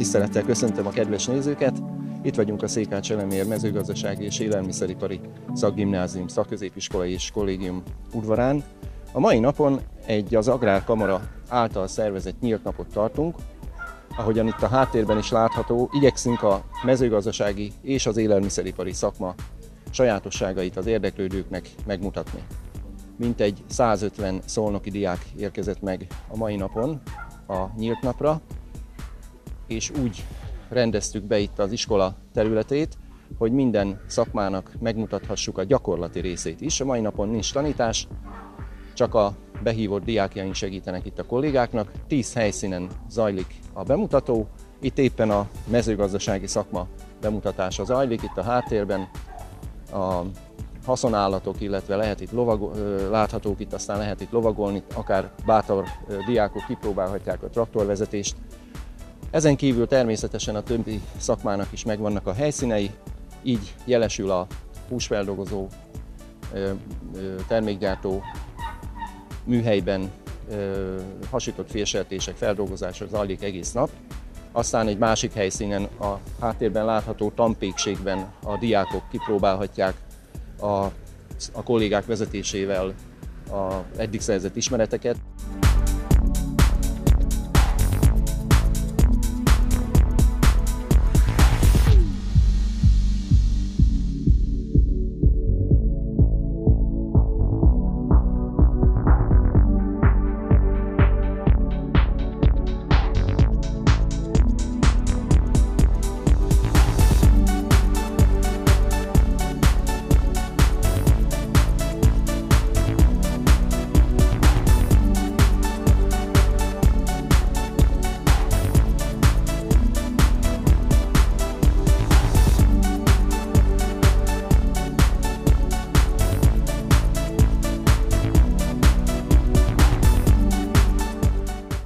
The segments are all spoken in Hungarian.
Tisztelettel köszöntöm a kedves nézőket! Itt vagyunk a Székhács-Elemér Mezőgazdasági és Élelmiszeripari Szakgimnázium Szakközépiskolai és Kollégium udvarán. A mai napon egy az Agrárkamara által szervezett nyílt napot tartunk. Ahogyan itt a háttérben is látható, igyekszünk a mezőgazdasági és az élelmiszeripari szakma sajátosságait az érdeklődőknek megmutatni. Mintegy 150 szolnoki diák érkezett meg a mai napon a nyílt napra, és úgy rendeztük be itt az iskola területét, hogy minden szakmának megmutathassuk a gyakorlati részét is. A mai napon nincs tanítás, csak a behívott diákjaink segítenek itt a kollégáknak. 10 helyszínen zajlik a bemutató. Itt éppen a mezőgazdasági szakma bemutatása zajlik, itt a háttérben a haszonállatok, illetve lehet itt láthatók itt, aztán lehet itt lovagolni, akár bátor diákok kipróbálhatják a traktorvezetést. Ezen kívül természetesen a többi szakmának is megvannak a helyszínei, így jelesül a húsfeldolgozó, termékgyártó műhelyben hasított félsertések feldolgozása zajlik egész nap. Aztán egy másik helyszínen, a háttérben látható tanpékségben a diákok kipróbálhatják a kollégák vezetésével az eddig szerzett ismereteket.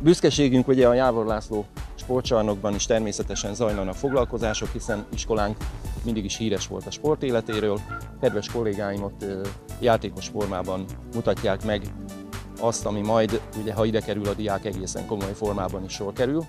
Büszkeségünk ugye a Jávor László sportcsarnokban is természetesen zajlanak foglalkozások, hiszen iskolánk mindig is híres volt a sport életéről. Kedves kollégáim ott játékos formában mutatják meg azt, ami majd, ugye, ha ide kerül a diák, egészen komoly formában is sor kerül.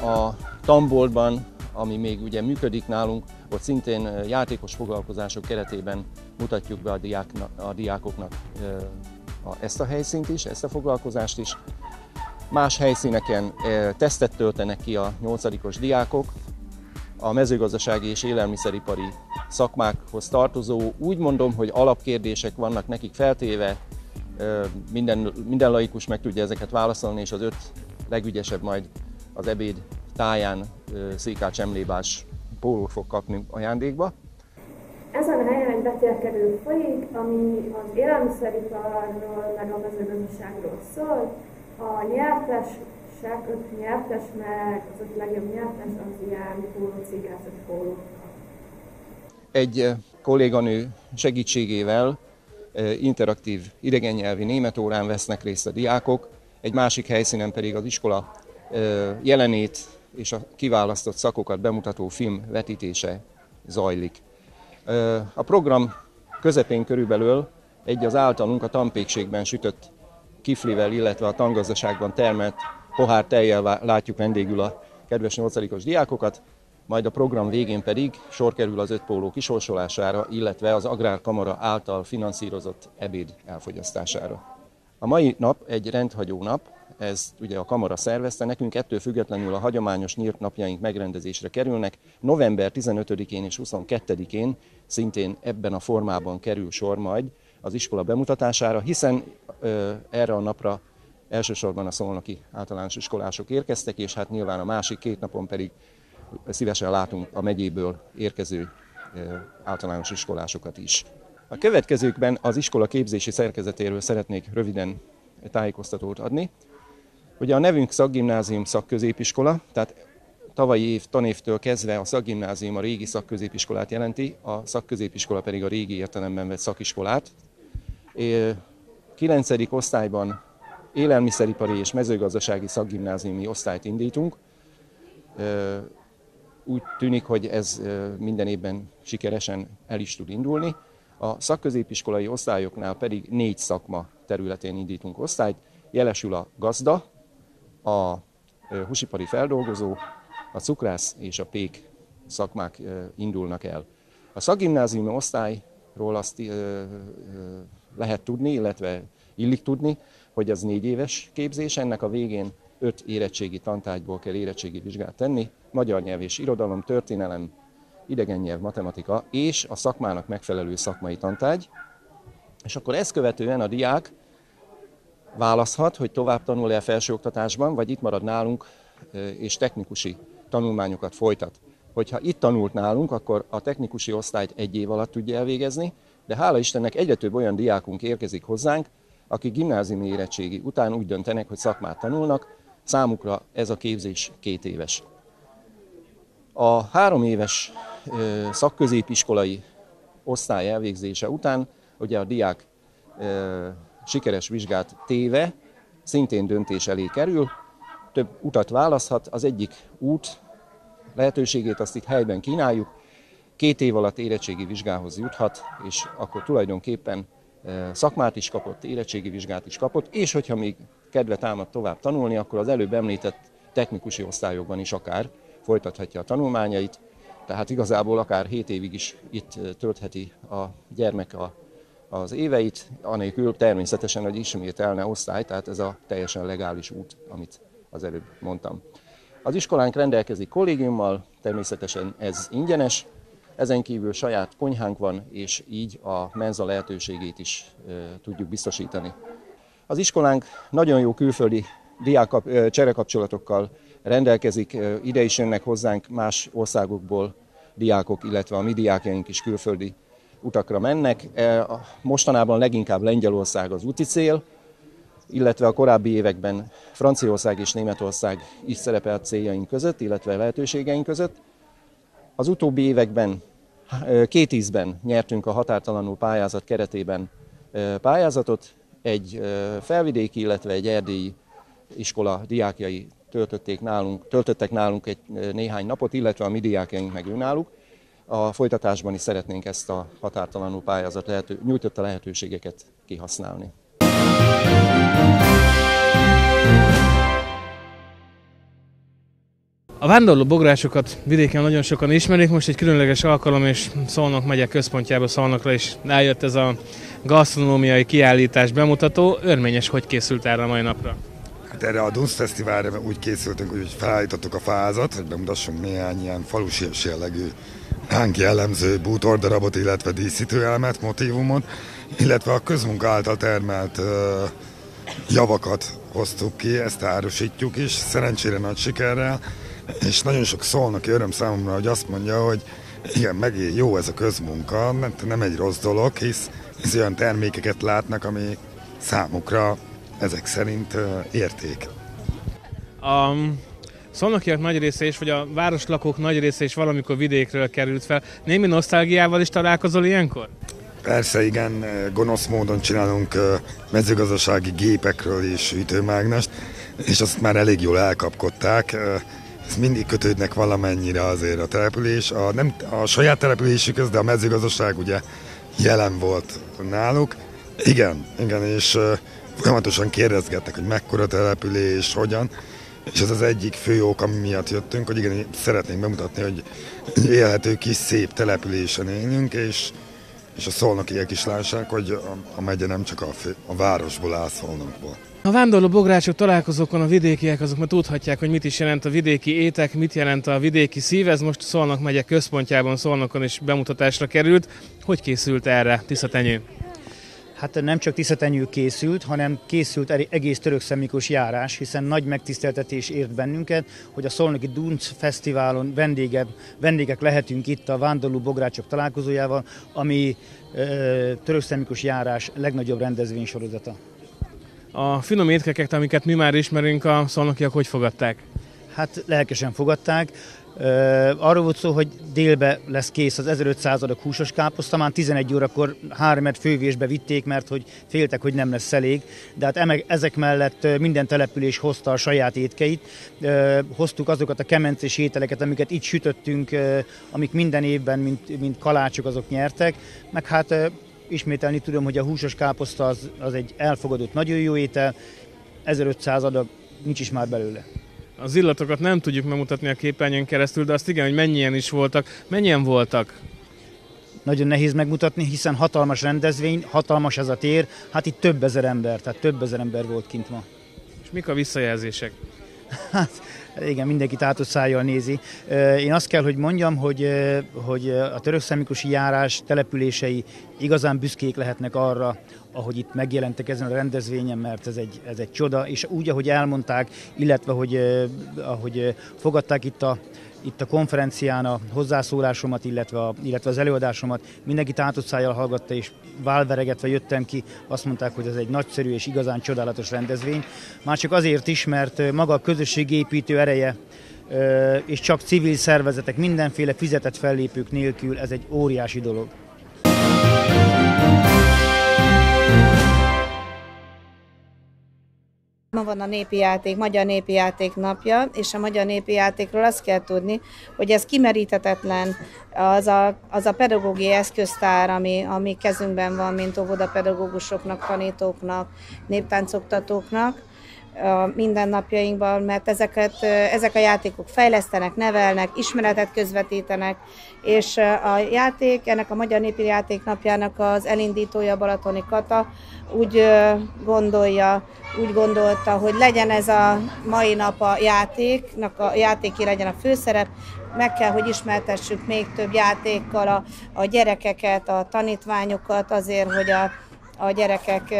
A tanboltban, ami még ugye működik nálunk, ott szintén játékos foglalkozások keretében mutatjuk be a diákoknak ezt a helyszínt is, ezt a foglalkozást is. Más helyszíneken tesztet töltenek ki a 8-os diákok, a mezőgazdasági és élelmiszeripari szakmákhoz tartozó, úgy mondom, hogy alapkérdések vannak nekik feltéve, Minden laikus meg tudja ezeket válaszolni, és az 5 legügyesebb majd az ebéd táján székács emlébás pólót fog kapni ajándékba. Ezen a helyen egy vetélkedő folyik, ami az élelmiszeriparról meg a mezőgazdaságról szól. A nyertesek, 5 nyertes, meg az 5 legjobb nyertes az ilyen pólócigázat póló. Egy kolléganő segítségével interaktív idegennyelvi német órán vesznek részt a diákok, egy másik helyszínen pedig az iskola jelenét és a kiválasztott szakokat bemutató film vetítése zajlik. A program közepén körülbelül egy az általunk a tanpékségben sütött kiflivel, illetve a tangazdaságban termelt pohár tejjel látjuk vendégül a kedves 8-os diákokat, majd a program végén pedig sor kerül az 5 póló kisorsolására, illetve az Agrárkamara által finanszírozott ebéd elfogyasztására. A mai nap egy rendhagyó nap, ez ugye a kamara szervezte, nekünk ettől függetlenül a hagyományos nyílt napjaink megrendezésre kerülnek. November 15-én és 22-én szintén ebben a formában kerül sor majd az iskola bemutatására, hiszen erre a napra elsősorban a szolnoki általános iskolások érkeztek, és hát nyilván a másik 2 napon pedig szívesen látunk a megyéből érkező általános iskolásokat is. A következőkben az iskola képzési szerkezetéről szeretnék röviden tájékoztatót adni. Ugye a nevünk Szakgimnázium Szakközépiskola, tehát tavalyi tanévtől kezdve a szakgimnázium a régi szakközépiskolát jelenti, a szakközépiskola pedig a régi értelemben vett szakiskolát. 9. osztályban élelmiszeripari és mezőgazdasági szakgimnáziumi osztályt indítunk. Úgy tűnik, hogy ez minden évben sikeresen el is tud indulni. A szakközépiskolai osztályoknál pedig 4 szakma területén indítunk osztályt. Jelesül a gazda, a húsipari feldolgozó, a cukrász és a pék szakmák indulnak el. A szakgimnáziumi osztályról azt lehet tudni, illetve illik tudni, hogy az 4 éves képzés, ennek a végén 5 érettségi tantárgyból kell érettségi vizsgát tenni, magyar nyelv és irodalom, történelem, idegennyelv, matematika és a szakmának megfelelő szakmai tantárgy. És akkor ezt követően a diák választhat, hogy tovább tanul-e felsőoktatásban, vagy itt marad nálunk és technikusi tanulmányokat folytat. Hogyha itt tanult nálunk, akkor a technikusi osztályt 1 év alatt tudja elvégezni, de hála Istennek egyre több olyan diákunk érkezik hozzánk, akik gimnáziumi érettségi után úgy döntenek, hogy szakmát tanulnak, számukra ez a képzés 2 éves. A 3 éves szakközépiskolai osztály elvégzése után ugye a diák sikeres vizsgát téve szintén döntés elé kerül, több utat választhat, az egyik út lehetőségét azt itt helyben kínáljuk, 2 év alatt érettségi vizsgához juthat, és akkor tulajdonképpen szakmát is kapott, érettségi vizsgát is kapott, és hogyha még kedve támad tovább tanulni, akkor az előbb említett technikusi osztályokban is akár folytathatja a tanulmányait, tehát igazából akár 7 évig is itt töltheti a gyermek az éveit, anélkül természetesen, hogy ismételne osztály, tehát ez a teljesen legális út, amit az előbb mondtam. Az iskolánk rendelkezik kollégiummal, természetesen ez ingyenes, ezen kívül saját konyhánk van, és így a menza lehetőségét is tudjuk biztosítani. Az iskolánk nagyon jó külföldi cserekapcsolatokkal rendelkezik, ide is jönnek hozzánk más országokból diákok, illetve a mi diákjaink is külföldi utakra mennek. Mostanában leginkább Lengyelország az úti cél, illetve a korábbi években Franciaország és Németország is szerepelt céljaink között, illetve lehetőségeink között. Az utóbbi években 2010-ben nyertünk a Határtalanul pályázat keretében pályázatot, egy felvidéki, illetve egy erdélyi iskola diákjai töltöttek nálunk egy néhány napot, illetve a mi diákjaink meg önálluk. A folytatásban is szeretnénk ezt a Határtalanul pályázat nyújtotta lehetőségeket kihasználni. A vándorló bográsokat vidéken nagyon sokan ismerik, most egy különleges alkalom, és Szolnok megye központjába, Szolnokra is eljött ez a gasztronómiai kiállítás bemutató. Örményes, hogy készült erre a mai napra? Hát erre a Dunszfesztiválra úgy készültünk, hogy felállítottuk a fázat, hogy bemutassunk néhány ilyen falusias jellegű ránk jellemző bútordarabot, illetve díszítőelemet, motívumot, illetve a közmunka által termelt javakat hoztuk ki, ezt árusítjuk is, szerencsére nagy sikerrel, és nagyon sok szolnoki öröm számomra, hogy azt mondja, hogy igen, megint jó ez a közmunka, nem egy rossz dolog, hisz olyan termékeket látnak, ami számukra ezek szerint érték. A szolnokiak nagy része is, vagy a városlakók nagy része is valamikor vidékről került fel. Némi nosztalgiával is találkozol ilyenkor? Persze, igen, gonosz módon csinálunk mezőgazdasági gépekről is hűtőmágnest, és azt már elég jól elkapkodták. Ez mindig kötődnek valamennyire azért a település. Nem a saját településük, de a mezőgazdaság ugye jelen volt náluk. Igen, és folyamatosan kérdezgettek, hogy mekkora település, hogyan. És ez az egyik fő ok, ami miatt jöttünk, hogy igen, szeretnénk bemutatni, hogy élhető kis szép településen élünk, és a szolnokiek is lássák, hogy a megye nem csak a városból áll, Szolnokból. A vándorló bográcsok találkozókon a vidékiek azok már tudhatják, hogy mit is jelent a vidéki étek, mit jelent a vidéki szív. Ez most Szolnok megye központjában, Szolnokon is bemutatásra került. Hogy készült erre Tiszatenyő? Hát nem csak Tiszatenyő készült, hanem készült egész Törökszentmiklós járás, hiszen nagy megtiszteltetés ért bennünket, hogy a Szolnoki Dunc Fesztiválon vendégek lehetünk itt a vándorló bográcsok találkozójával, ami Törökszentmiklós járás legnagyobb rendezvénysorozata. A finom étkeket, amiket mi már ismerünk, a szolnokiak hogy fogadták? Hát lelkesen fogadták. Arról volt szó, hogy délbe lesz kész az 1500 adag húsos káposzta, már 11 órakor 3 fővésbe vitték, mert hogy féltek, hogy nem lesz elég. De hát ezek mellett minden település hozta a saját étkeit. Hoztuk azokat a kemencés ételeket, amiket itt sütöttünk, amik minden évben, mint kalácsok, azok nyertek. Meg hát ismételni tudom, hogy a húsos káposzta az egy elfogadott nagyon jó étel, 1500 adag, nincs is már belőle. Az illatokat nem tudjuk megmutatni a képernyőn keresztül, de azt igen, hogy mennyien is voltak. Mennyien voltak? Nagyon nehéz megmutatni, hiszen hatalmas rendezvény, hatalmas ez a tér, hát itt több ezer ember volt kint ma. És mik a visszajelzések? Hát igen, mindenki tátott szájjal nézi. Én azt kell, hogy mondjam, hogy a törökszentmiklósi járás települései igazán büszkék lehetnek arra, ahogy itt megjelentek ezen a rendezvényen, mert ez egy csoda, és úgy, ahogy elmondták, illetve ahogy fogadták itt a konferencián a hozzászólásomat, illetve az előadásomat, mindenki tátott szájjal hallgatta, és válveregetve jöttem ki, azt mondták, hogy ez egy nagyszerű és igazán csodálatos rendezvény. Már csak azért is, mert maga a közösségépítő ereje, és csak civil szervezetek, mindenféle fizetett fellépők nélkül, ez egy óriási dolog. Ma van a népi játék, Magyar Népi Játék napja, és a Magyar Népi Játékról azt kell tudni, hogy ez kimeríthetetlen, az a pedagógiai eszköztár, ami kezünkben van, mint óvodapedagógusoknak, tanítóknak, néptáncoktatóknak, a mindennapjainkban, mert ezek a játékok fejlesztenek, nevelnek, ismeretet közvetítenek, és a játék, ennek a Magyar Népi Játék napjának az elindítója, Balatoni Kata úgy gondolta, hogy legyen ez a mai nap a játéké legyen a főszerep, meg kell, hogy ismertessük még több játékkal a gyerekeket, a tanítványokat azért, hogy a gyerekek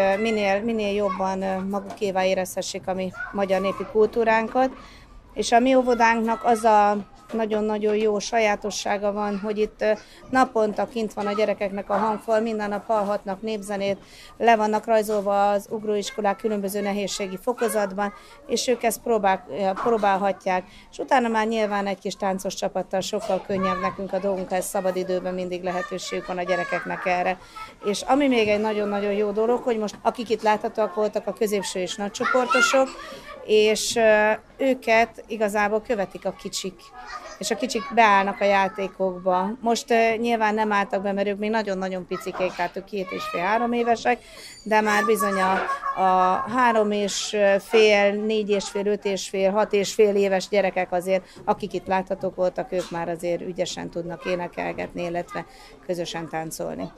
minél jobban magukévá érezhessék a mi magyar népi kultúránkat. És a mi óvodánknak az a nagyon-nagyon jó sajátossága van, hogy itt naponta kint van a gyerekeknek a hangfal, minden nap hallhatnak népzenét, le vannak rajzolva az ugróiskolák különböző nehézségi fokozatban, és ők ezt próbálhatják. És utána már nyilván egy kis táncos csapattal sokkal könnyebb nekünk a dolgunk, ez szabadidőben mindig lehetőségük van a gyerekeknek erre. És ami még egy nagyon-nagyon jó dolog, hogy most akik itt láthatóak voltak, a középső és nagycsoportosok, és őket igazából követik a kicsik. És a kicsik beállnak a játékokba. Most nyilván nem álltak be, mert ők még nagyon-nagyon picikék, tehát ők 2,5-3 évesek, de már bizony a 3,5, 4,5, 5,5, 6,5 éves gyerekek azért, akik itt láthatók voltak, ők már azért ügyesen tudnak énekelgetni, illetve közösen táncolni.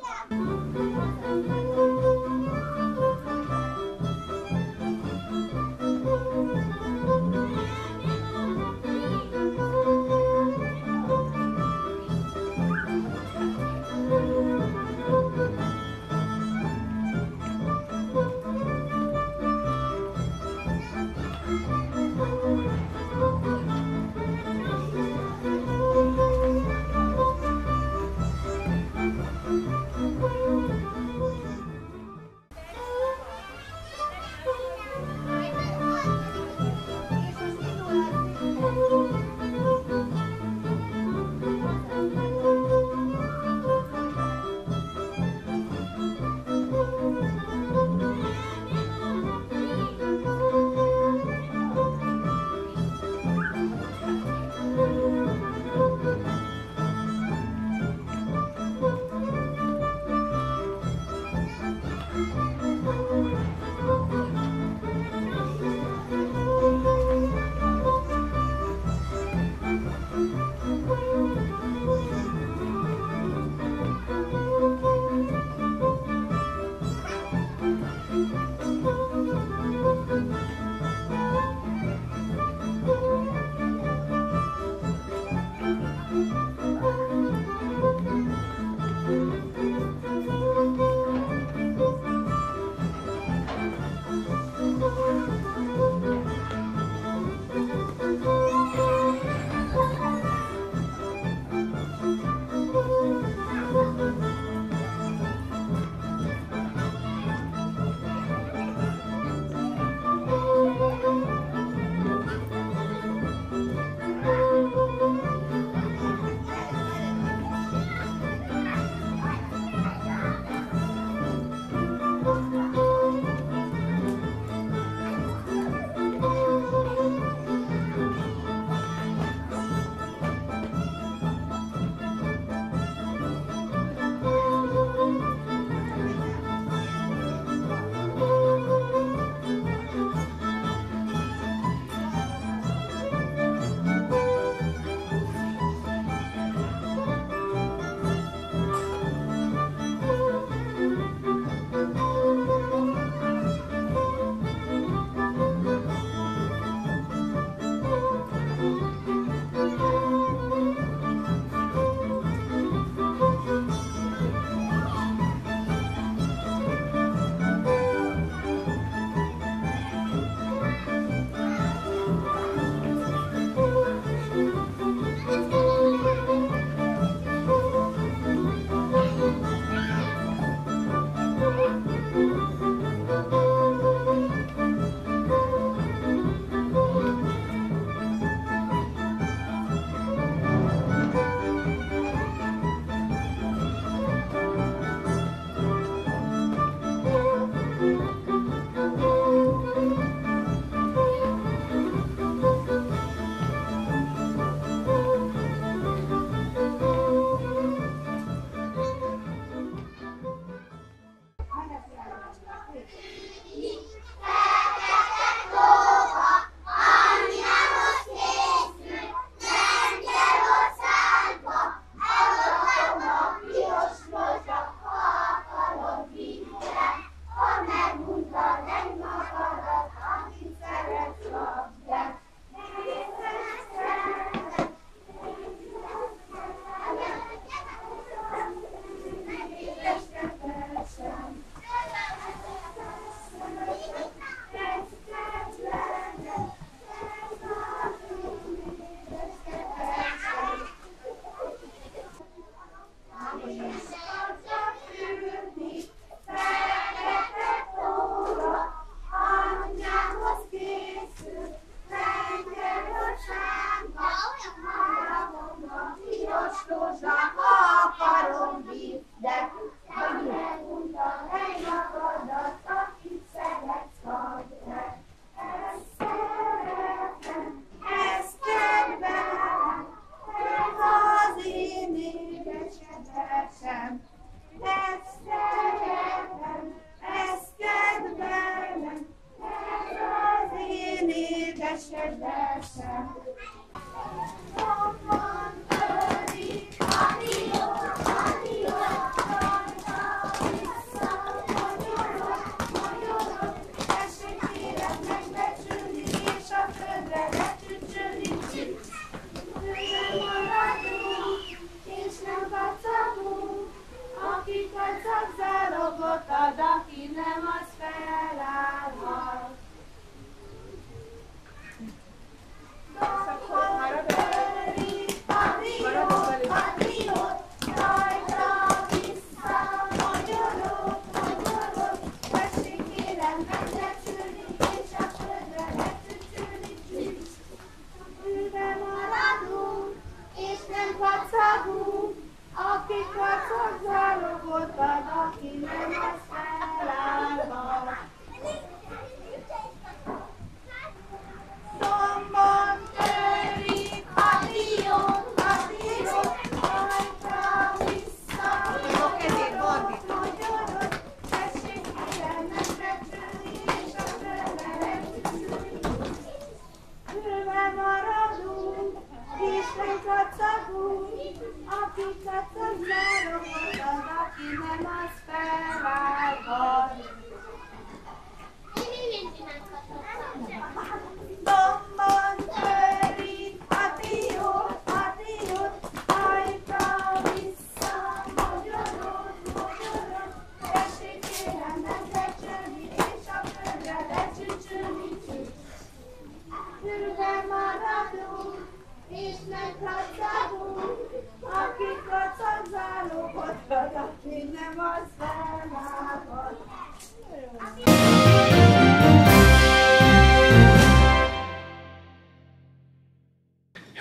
Aki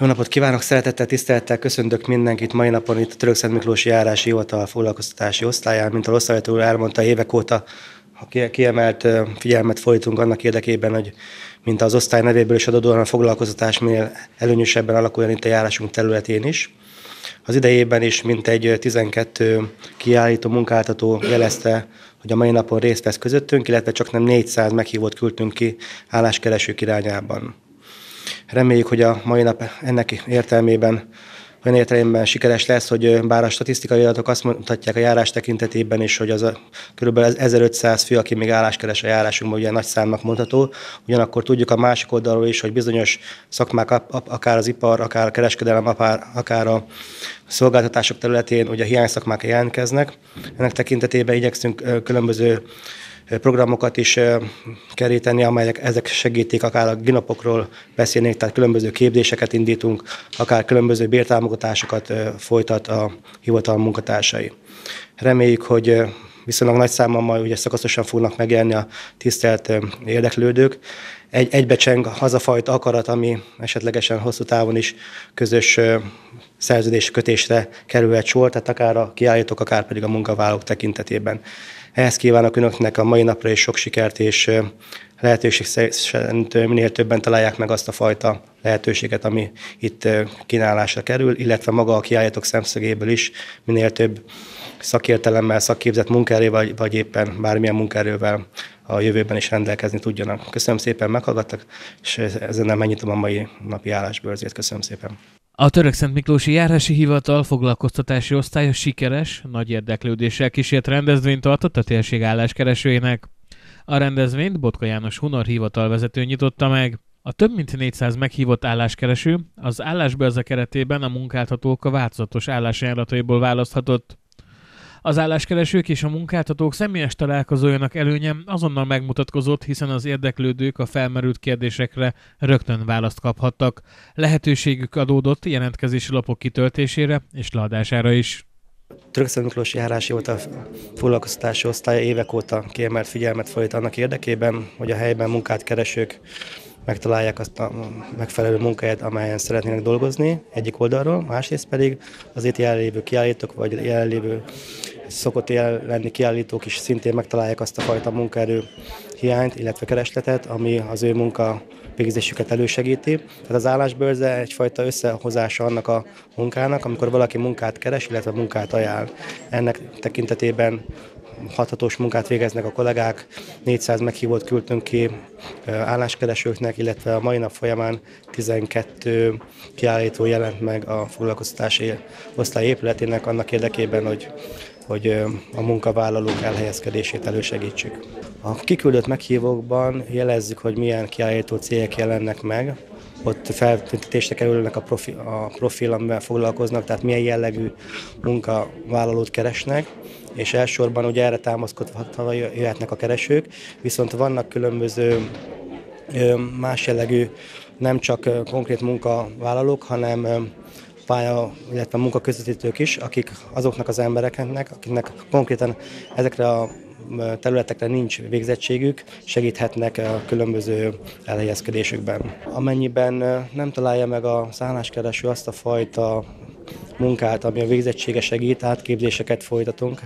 Jó napot kívánok, szeretettel, tisztelettel köszöntök mindenkit mai napon itt a Törökszentmiklósi Járási Hivatal foglalkoztatási osztályán. Mint a osztályvezető úr elmondta, évek óta kiemelt figyelmet fordítunk annak érdekében, hogy mint az osztály nevéből is adódóan a foglalkoztatás minél előnyösebben alakuljon itt a járásunk területén is. Az idejében is mintegy 12 kiállító munkáltató jelezte, hogy a mai napon részt vesz közöttünk, illetve csaknem 400 meghívót küldtünk ki álláskeresők irányában. Reméljük, hogy a mai nap ennek értelmében sikeres lesz, hogy bár a statisztikai adatok azt mutatják a járás tekintetében is, hogy az kb. 1500 fő, aki még álláskeres a járásunkban, ugye nagy számnak mondható, ugyanakkor tudjuk a másik oldalról is, hogy bizonyos szakmák, akár az ipar, akár a kereskedelem, akár a szolgáltatások területén ugye hiányszakmák jelentkeznek. Ennek tekintetében igyekszünk különböző programokat is keríteni, amelyek ezek segítik, akár a ginapokról beszélnék, tehát különböző képzéseket indítunk, akár különböző bértámogatásokat folytat a hivatal munkatársai. Reméljük, hogy viszonylag nagy számban majd ugye szakaszosan fognak megjelenni a tisztelt érdeklődők. Egybecseng az a fajta akarat, ami esetlegesen hosszú távon is közös szerződés kötésre kerülhet sor, tehát akár a kiállítók, akár pedig a munkavállalók tekintetében. Ehhez kívánok önöknek a mai napra is sok sikert, és lehetőség szerint minél többen találják meg azt a fajta lehetőséget, ami itt kínálásra kerül, illetve maga a kiállítók szemszögéből is minél több szakértelemmel, szakképzett munkaerővel, vagy éppen bármilyen munkaerővel a jövőben is rendelkezni tudjanak. Köszönöm szépen, meghallgattak, és ezen megnyitom a mai napi állásbörzét. Köszönöm szépen. A Törökszentmiklósi Járási Hivatal foglalkoztatási osztálya sikeres, nagy érdeklődéssel kísért rendezvényt tartott a térség álláskeresőinek. A rendezvényt Botka János Hunor hivatalvezető nyitotta meg. A több mint 400 meghívott álláskereső az állásbörze keretében a munkáltatók a változatos állásajánlataiból választhatott. Az álláskeresők és a munkáltatók személyes találkozójának előnye azonnal megmutatkozott, hiszen az érdeklődők a felmerült kérdésekre rögtön választ kaphattak. Lehetőségük adódott jelentkezési lapok kitöltésére és leadására is. Törökszentmiklósi Járási Hivatal foglalkoztatási osztálya évek óta kiemelt figyelmet fordít annak érdekében, hogy a helyben munkát keresők megtalálják azt a megfelelő munkahelyet, amelyen szeretnének dolgozni egyik oldalról, másrészt pedig az itt jelenlévő kiállítók, vagy jelenlévő szokott lenni kiállítók is szintén megtalálják azt a fajta munkaerő hiányt, illetve keresletet, ami az ő munka végzésüket elősegíti. Tehát az állásbörze egyfajta összehozása annak a munkának, amikor valaki munkát keres, illetve munkát ajánl. Ennek tekintetében hathatós munkát végeznek a kollégák, 400 meghívót küldtünk ki álláskeresőknek, illetve a mai nap folyamán 12 kiállító jelent meg a foglalkoztatási osztály épületének annak érdekében, hogy a munkavállalók elhelyezkedését elősegítsük. A kiküldött meghívókban jelezzük, hogy milyen kiállító cégek jelennek meg. Ott feltüntetésre kerülnek a profil, amivel foglalkoznak, tehát milyen jellegű munkavállalót keresnek, és elsősorban ugye erre támaszkodva jöhetnek a keresők, viszont vannak különböző más jellegű, nem csak konkrét munkavállalók, hanem illetve munkaközvetítők is, akik azoknak az embereknek, akiknek konkrétan ezekre a területekre nincs végzettségük, segíthetnek a különböző elhelyezkedésükben. Amennyiben nem találja meg a álláskereső azt a fajta munkát, ami a végzettsége segít, átképzéseket folytatunk.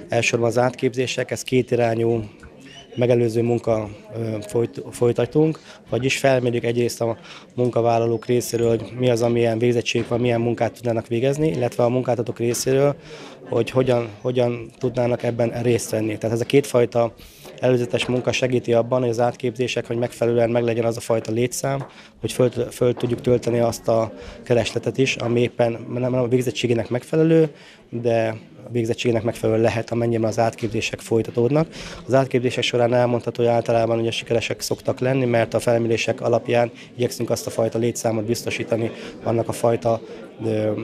Elsősorban az átképzések, ez kétirányú megelőző munka folytatunk, vagyis felmérjük egyrészt a munkavállalók részéről, hogy mi az, amilyen végzettségük van, milyen munkát tudnának végezni, illetve a munkáltatók részéről, hogy hogyan tudnának ebben részt venni. Tehát ez a kétfajta előzetes munka segíti abban, hogy az átképzések, hogy megfelelően meglegyen az a fajta létszám, hogy föl tudjuk tölteni azt a keresletet is, ami éppen nem a végzettségének megfelelő, de a végzettségének megfelelő lehet, amennyiben az átképzések folytatódnak. Az átképzések során elmondható, hogy általában ugye sikeresek szoktak lenni, mert a felmérések alapján igyekszünk azt a fajta létszámot biztosítani annak a fajta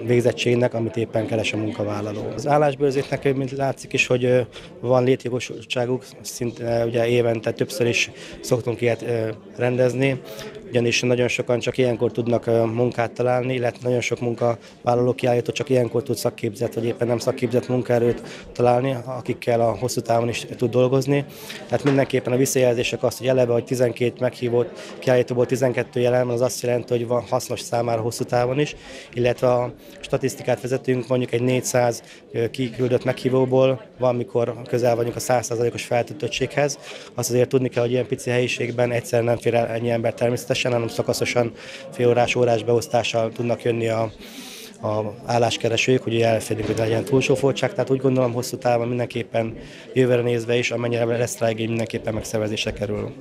végzettségnek, amit éppen keres a munkavállaló. Az állásbőrzéknek, mint látszik is, hogy van létjogosultságuk, szinte ugye évente többször is szoktunk ilyet rendezni, ugyanis nagyon sokan csak ilyenkor tudnak munkát találni, illetve nagyon sok munkavállaló kiállító csak ilyenkor tud szakképzett, vagy éppen nem szakképzett munkaerőt találni, akikkel a hosszú távon is tud dolgozni. Tehát mindenképpen a visszajelzések azt, hogy eleve, hogy 12 meghívott kiállítóból 12 jelen van, az azt jelenti, hogy van hasznos számára hosszú távon is, illetve a statisztikát vezetünk, mondjuk egy 400 kiküldött meghívóból van, mikor közel vagyunk a 100%-os feltöltöttséghez. Azt azért tudni kell, hogy ilyen pici helyiségben egyszer nem fér el ennyi ember természetesen, hanem szakaszosan órás beosztással tudnak jönni a álláskeresők, hogy elfedjük, hogy legyen túlsófoltság. Tehát úgy gondolom, hosszú távon mindenképpen jövőre nézve is, amennyire lesz rá igény, mindenképpen megszervezésre kerül.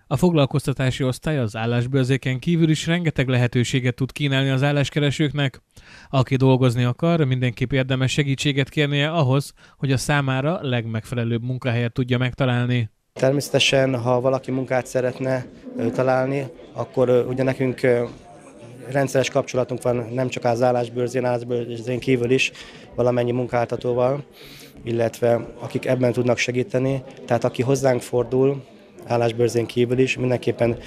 A foglalkoztatási osztály az állásbőrzéken kívül is rengeteg lehetőséget tud kínálni az álláskeresőknek. Aki dolgozni akar, mindenképp érdemes segítséget kérnie ahhoz, hogy a számára legmegfelelőbb munkahelyet tudja megtalálni. Természetesen, ha valaki munkát szeretne találni, akkor ugye nekünk rendszeres kapcsolatunk van nem csak az állásbőrzén kívül is valamennyi munkáltatóval, illetve akik ebben tudnak segíteni. Tehát aki hozzánk fordul, állásbőrzén kívül is, mindenképpen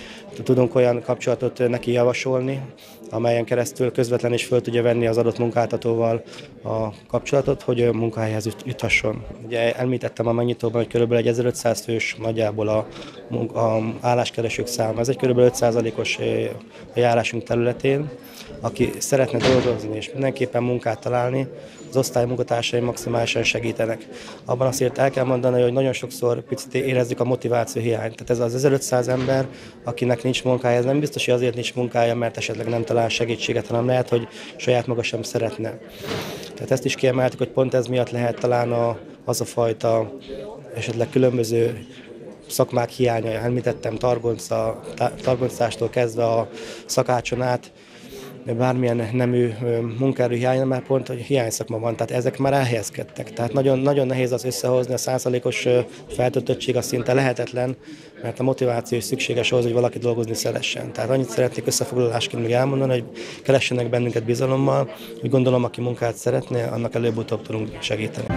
tudunk olyan kapcsolatot neki javasolni, amelyen keresztül közvetlenül is föl tudja venni az adott munkáltatóval a kapcsolatot, hogy munkahelyhez juthasson. Ugye említettem a megnyitóban, hogy kb. 1500 fős nagyjából a álláskeresők száma. Ez egy kb. 5%-os a járásunk területén. Aki szeretne dolgozni és mindenképpen munkát találni, az osztály munkatársai maximálisan segítenek. Abban azért el kell mondani, hogy nagyon sokszor picit érezzük a motiváció hiányt. Tehát ez az 1500 ember, akinek nincs munkája, ez nem biztos, hogy azért nincs munkája, mert esetleg nem talál segítséget, hanem lehet, hogy saját maga sem szeretne. Tehát ezt is kiemeltük, hogy pont ez miatt lehet talán az a fajta esetleg különböző szakmák hiánya. Említettem targoncástól kezdve a szakácson át, bármilyen nemű munkaerő hiánya, mert pont, hogy hiányszakma van, tehát ezek már elhelyezkedtek. Tehát nagyon, nagyon nehéz az összehozni, a 100%-os feltöltöttség az szinte lehetetlen, mert a motiváció is szükséges ahhoz, hogy valaki dolgozni szeressen. Tehát annyit szeretnék összefoglalásként még elmondani, hogy keressenek bennünket bizalommal, úgy gondolom, aki munkát szeretne, annak előbb-utóbb tudunk segíteni.